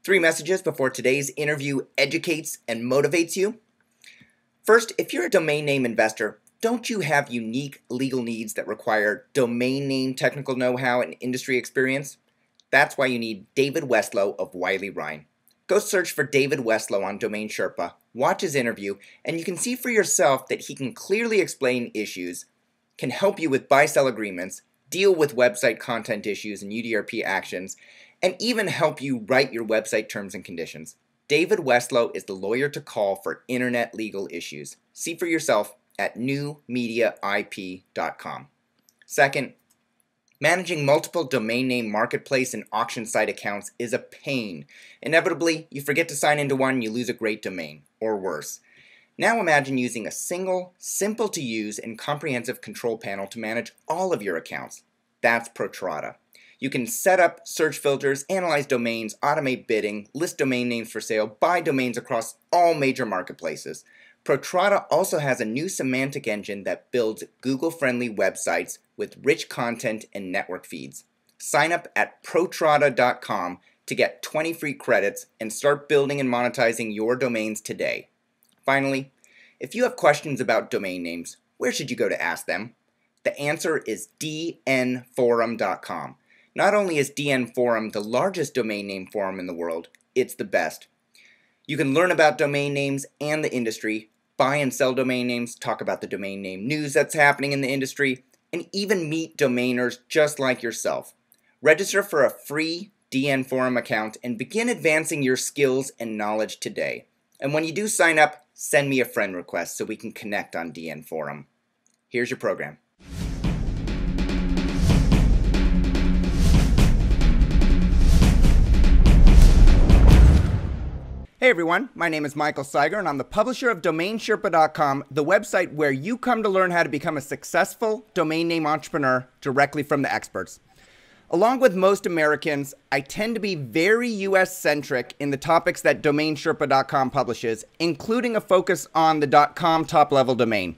3 messages before today's interview educates and motivates you. First, if you're a domain name investor, don't you have unique legal needs that require domain name technical know-how and industry experience? That's why you need David Westlow of Wiley Ryan. Go search for David Westlow on Domain Sherpa, watch his interview, and you can see for yourself that he can clearly explain issues, can help you with buy-sell agreements, deal with website content issues and UDRP actions, and even help you write your website terms and conditions. David Westlow is the lawyer to call for internet legal issues. See for yourself at newmediaip.com. Second, managing multiple domain name marketplace and auction site accounts is a pain. Inevitably, you forget to sign into one and you lose a great domain, or worse. Now imagine using a single, simple to use and comprehensive control panel to manage all of your accounts. That's Protrata. You can set up search filters, analyze domains, automate bidding, list domain names for sale, buy domains across all major marketplaces. Protrata also has a new semantic engine that builds Google-friendly websites with rich content and network feeds. Sign up at protrata.com to get 20 free credits and start building and monetizing your domains today. Finally, if you have questions about domain names, where should you go to ask them? The answer is dnforum.com. Not only is DN Forum the largest domain name forum in the world, it's the best. You can learn about domain names and the industry, buy and sell domain names, talk about the domain name news that's happening in the industry, and even meet domainers just like yourself. Register for a free DN Forum account and begin advancing your skills and knowledge today. And when you do sign up, send me a friend request so we can connect on DN Forum. Here's your program. Hey everyone, my name is Michael Seiger and I'm the publisher of DomainSherpa.com, the website where you come to learn how to become a successful domain name entrepreneur directly from the experts. Along with most Americans, I tend to be very US-centric in the topics that DomainSherpa.com publishes, including a focus on the .com top-level domain,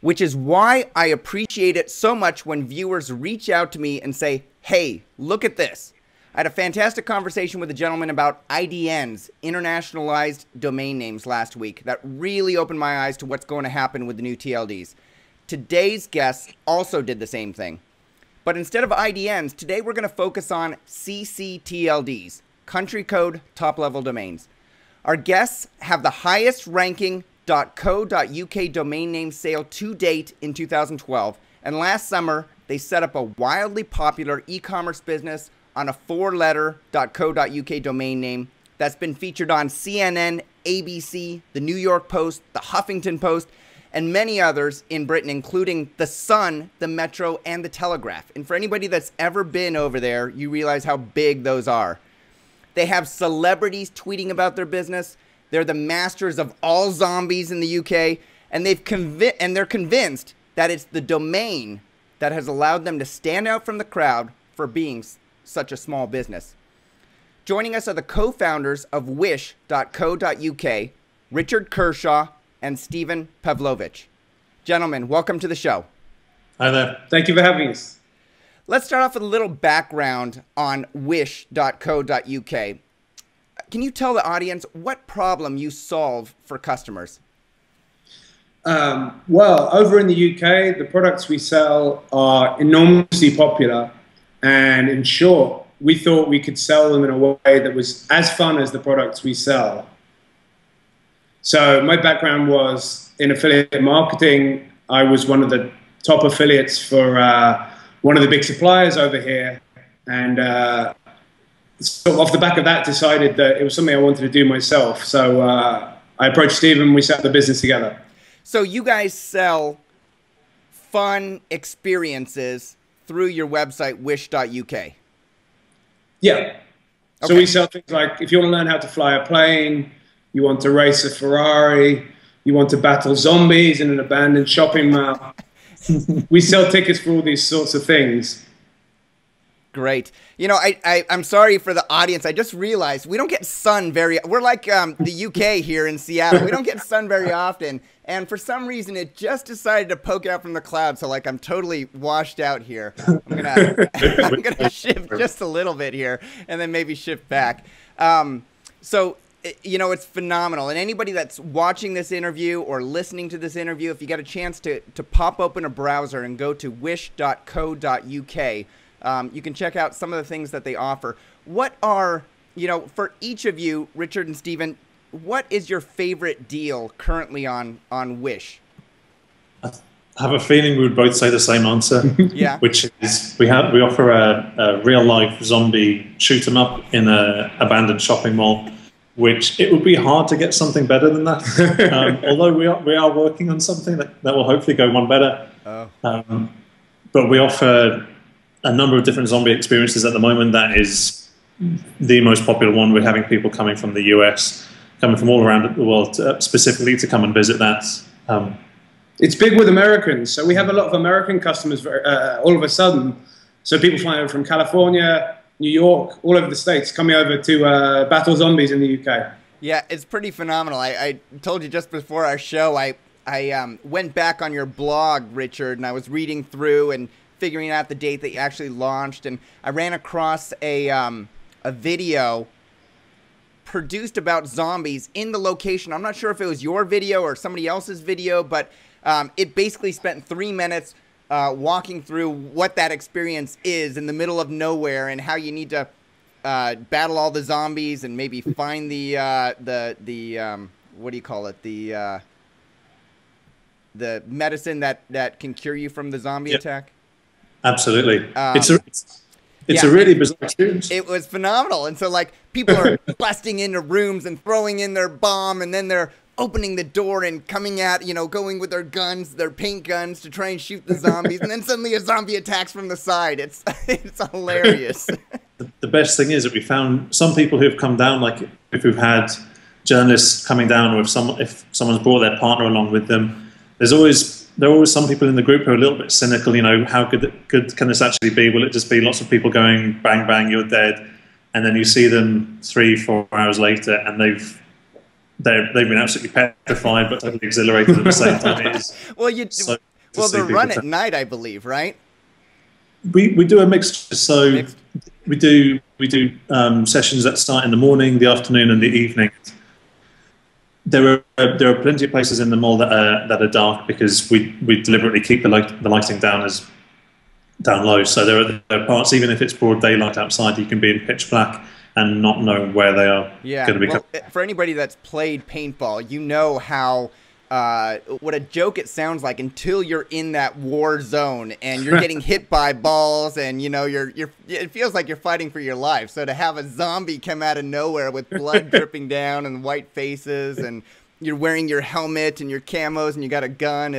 which is why I appreciate it so much when viewers reach out to me and say, hey, look at this. I had a fantastic conversation with a gentleman about IDNs, internationalized domain names, last week that really opened my eyes to what's going to happen with the new TLDs. Today's guest also did the same thing. But instead of IDNs, today we're going to focus on CCTLDs, country code top-level domains. Our guests have the highest ranking .co.uk domain name sale to date in 2012, and last summer they set up a wildly popular e-commerce business on a 4-letter .co.uk domain name that's been featured on CNN, ABC, the New York Post, the Huffington Post, and many others in Britain, including The Sun, the Metro, and the Telegraph. And for anybody that's ever been over there, you realize how big those are. They have celebrities tweeting about their business. They're the masters of all zombies in the UK, and they're convinced that it's the domain that has allowed them to stand out from the crowd for being such a small business. Joining us are the co-founders of wish.co.uk, Richard Kershaw and Stephen Pavlovich. Gentlemen, welcome to the show. Hi there. Thank you for having us. Let's start off with a little background on wish.co.uk. Can you tell the audience what problem you solve for customers? Well, over in the UK, the products we sell are enormously popular. And in short, we thought we could sell them in a way that was as fun as the products we sell. So my background was in affiliate marketing. I was one of the top affiliates for one of the big suppliers over here. And so off the back of that, decided that it was something I wanted to do myself. So I approached Stephen, we set the business together. So you guys sell fun experiences through your website, wish.uk. Yeah. Okay. So we sell things like, if you want to learn how to fly a plane, you want to race a Ferrari, you want to battle zombies in an abandoned shopping mall. We sell tickets for all these sorts of things. Great. You know, I'm sorry for the audience. I just realized we don't get sun we're like the UK here in Seattle. We don't get sun very often. And for some reason, it just decided to poke out from the clouds. So like I'm totally washed out here. I'm gonna shift just a little bit here and then maybe shift back. So, you know, it's phenomenal. And anybody that's watching this interview or listening to this interview, if you get a chance to pop open a browser and go to wish.co.uk, you can check out some of the things that they offer. What are, you know, for each of you, Richard and Stephen, what is your favorite deal currently on Wish? I have a feeling we would both say the same answer. Yeah. Which is we offer a real life zombie shoot 'em up in a abandoned shopping mall, which it would be hard to get something better than that. Although we are working on something that will hopefully go one better. Oh. But we offer a number of different zombie experiences at the moment. That is the most popular one. We're having people coming from the US, coming from all around the world, specifically to come and visit that. It's big with Americans, so we have a lot of American customers all of a sudden. So people flying over from California, New York, all over the States, coming over to battle zombies in the UK. Yeah, it's pretty phenomenal. I told you just before our show, I went back on your blog, Richard, and I was reading through and figuring out the date that you actually launched, and I ran across a video produced about zombies in the location. I'm not sure if it was your video or somebody else's video, but it basically spent 3 minutes walking through what that experience is in the middle of nowhere and how you need to battle all the zombies and maybe find the what do you call it, the medicine that can cure you from the zombie attack. Absolutely. It's a really bizarre experience. It was phenomenal. And so, like, people are busting into rooms and throwing in their bomb, and then they're opening the door and coming at, you know, going with their guns, their paint guns, to try and shoot the zombies. And then suddenly a zombie attacks from the side. It's hilarious. The best thing is that we found some people who have come down, like if we've had journalists coming down, or if someone's brought their partner along with them, there are always some people in the group who are a little bit cynical. You know, how good can this actually be? Will it just be lots of people going bang bang, you're dead, and then you see them 3-4 hours later, and they've been absolutely petrified but totally exhilarated at the same time. It is they run at night, I believe, right? We do a mixture. So we do sessions that start in the morning, the afternoon, and the evening. There are plenty of places in the mall that are dark because we deliberately keep the lighting down low. So there are parts, even if it's broad daylight outside, you can be in pitch black and not know where they are going to be. Well, for anybody that's played paintball, you know how what a joke it sounds like until you're in that war zone and you're getting hit by balls, and you know it feels like you're fighting for your life. So to have a zombie come out of nowhere with blood dripping down and white faces, and you're wearing your helmet and your camos and you got a gun,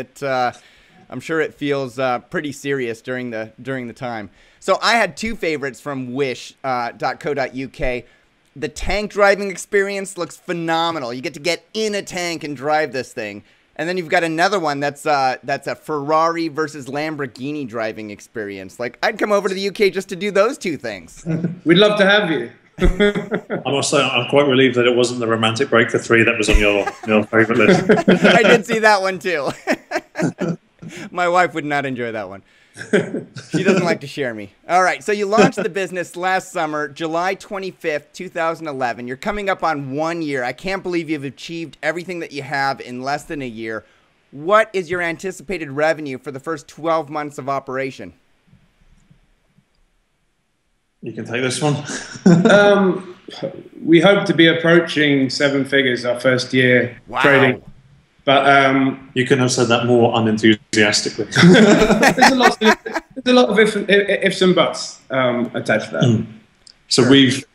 I'm sure it feels pretty serious during the time. So I had two favorites from wish.co.uk. The tank driving experience looks phenomenal. You get in a tank and drive this thing. And then you've got another one that's a Ferrari versus Lamborghini driving experience. Like, I'd come over to the UK just to do those two things. We'd love to have you. I must say, I'm quite relieved that it wasn't the romantic break for 3 that was on your favorite list. I did see that one too. My wife would not enjoy that one. She doesn't like to share me. All right, so you launched the business last summer, July 25th, 2011. You're coming up on 1 year. I can't believe you've achieved everything that you have in less than a year. What is your anticipated revenue for the first 12 months of operation? You can take this one. We hope to be approaching 7 figures our first year trading. But you can have said that more unenthusiastically. there's a lot of ifs and buts attached to that. So sure.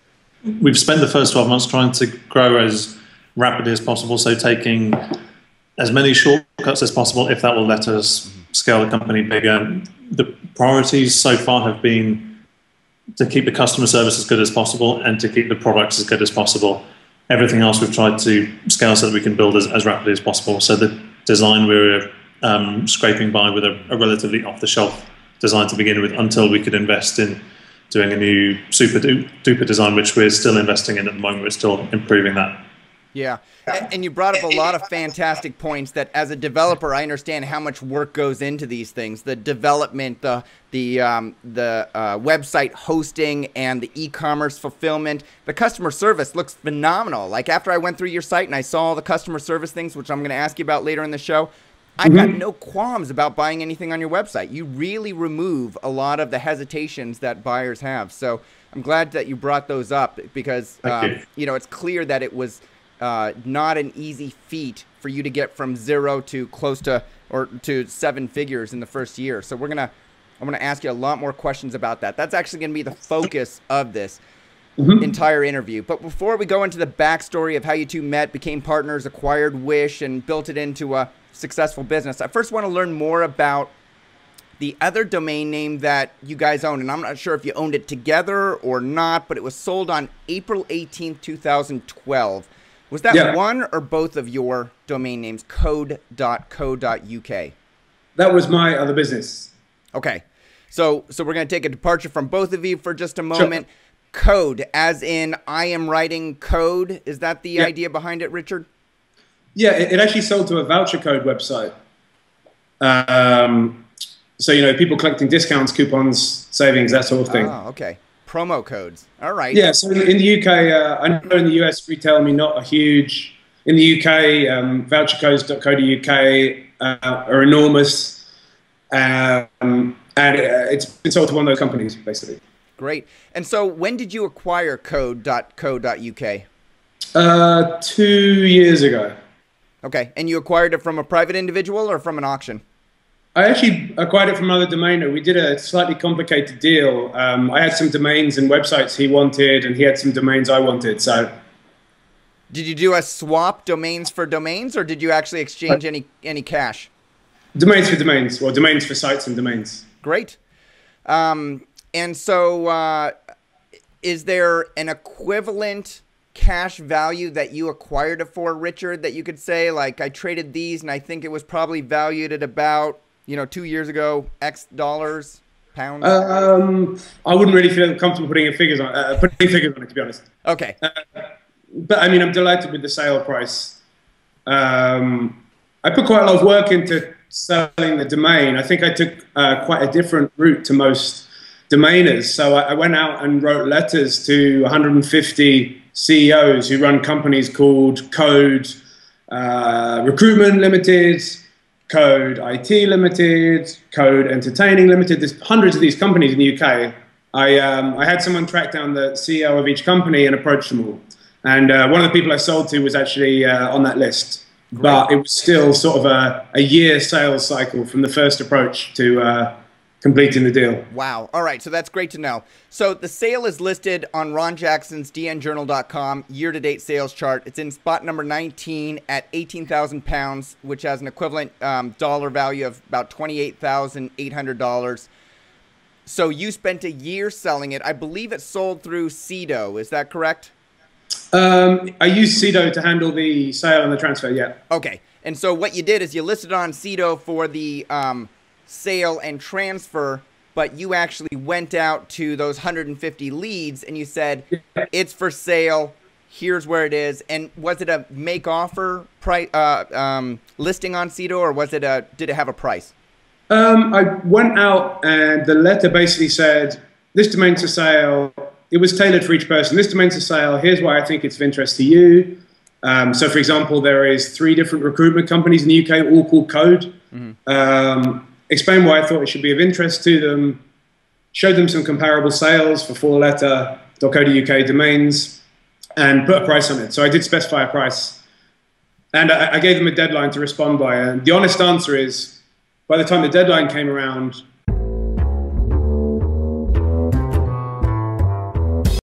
We've spent the first 12 months trying to grow as rapidly as possible. So taking as many shortcuts as possible, if that will let us scale the company bigger. The priorities so far have been to keep the customer service as good as possible and to keep the products as good as possible. Everything else we've tried to scale so that we can build as rapidly as possible. So the design we're scraping by with a relatively off-the-shelf design to begin with, until we could invest in doing a new super duper design, which we're still investing in at the moment. We're still improving that. Yeah, and you brought up a lot of fantastic points that as a developer, I understand how much work goes into these things. The development, the website hosting, and the e-commerce fulfillment. The customer service looks phenomenal. Like after I went through your site and I saw all the customer service things, which I'm going to ask you about later in the show, I've got no qualms about buying anything on your website. You really remove a lot of the hesitations that buyers have. So I'm glad that you brought those up because, you know, it's clear that it was not an easy feat for you to get from 0 to close to or to 7 figures in the first year. So I'm gonna ask you a lot more questions about that. That's actually gonna be the focus of this entire interview. But before we go into the backstory of how you two met, became partners, acquired Wish, and built it into a successful business, I first want to learn more about the other domain name that you guys own. And I'm not sure if you owned it together or not, but it was sold on April 18th, 2012. Was that one or both of your domain names, code.co.uk? That was my other business. Okay. So we're going to take a departure from both of you for just a moment. Sure. Code, as in I am writing code. Is that the idea behind it, Richard? Yeah, it actually sold to a voucher code website. So, you know, people collecting discounts, coupons, savings, that sort of thing. Oh, okay. Promo codes. All right. Yeah, so in the UK, I know in the US, retail may not a huge. In the UK, vouchercodes.co.uk are enormous. And it's been sold to one of those companies, basically. Great. And so when did you acquire code.co.uk? 2 years ago. Okay. And you acquired it from a private individual or from an auction? I actually acquired it from another domainer. We did a slightly complicated deal. I had some domains and websites he wanted, and he had some domains I wanted. So, did you do a swap, domains for domains, or did you actually exchange any cash? Domains for domains, or domains for sites and domains. Great. And so, is there an equivalent cash value that you acquired it for, Richard, that you could say, like, I traded these, and I think it was probably valued at about, you know, 2 years ago, X dollars, pounds? I wouldn't really feel comfortable putting figures on it, to be honest. Okay. But I mean, I'm delighted with the sale price. I put quite a lot of work into selling the domain. I think I took quite a different route to most domainers. So I went out and wrote letters to 150 CEOs who run companies called Code Recruitment Limited, Code IT Limited, Code Entertaining Limited. There's hundreds of these companies in the UK. I had someone track down the CEO of each company and approach them all. And one of the people I sold to was actually on that list. Great. But it was still sort of a year sales cycle from the first approach to completing the deal. Wow. All right. So that's great to know. So the sale is listed on Ron Jackson's dnjournal.com year-to-date sales chart. It's in spot number 19 at 18,000 pounds, which has an equivalent dollar value of about $28,800. So you spent a year selling it. I believe it sold through Sedo. Is that correct? I used Sedo to handle the sale and the transfer, yeah. Okay. And so what you did is you listed on Sedo for the sale and transfer, but you actually went out to those 150 leads and you said, it's for sale, here's where it is. And was it a make offer price listing on Sedo, or was it did it have a price? I went out and the letter basically said, this domain's for sale. It was tailored for each person. This domain's for sale. Here's why I think it's of interest to you. So for example, there is 3 different recruitment companies in the UK, all called Code. Explain why I thought it should be of interest to them, showed them some comparable sales for 4letter.co.uk domains, and put a price on it. So I did specify a price. And I gave them a deadline to respond by. And the honest answer is, by the time the deadline came around,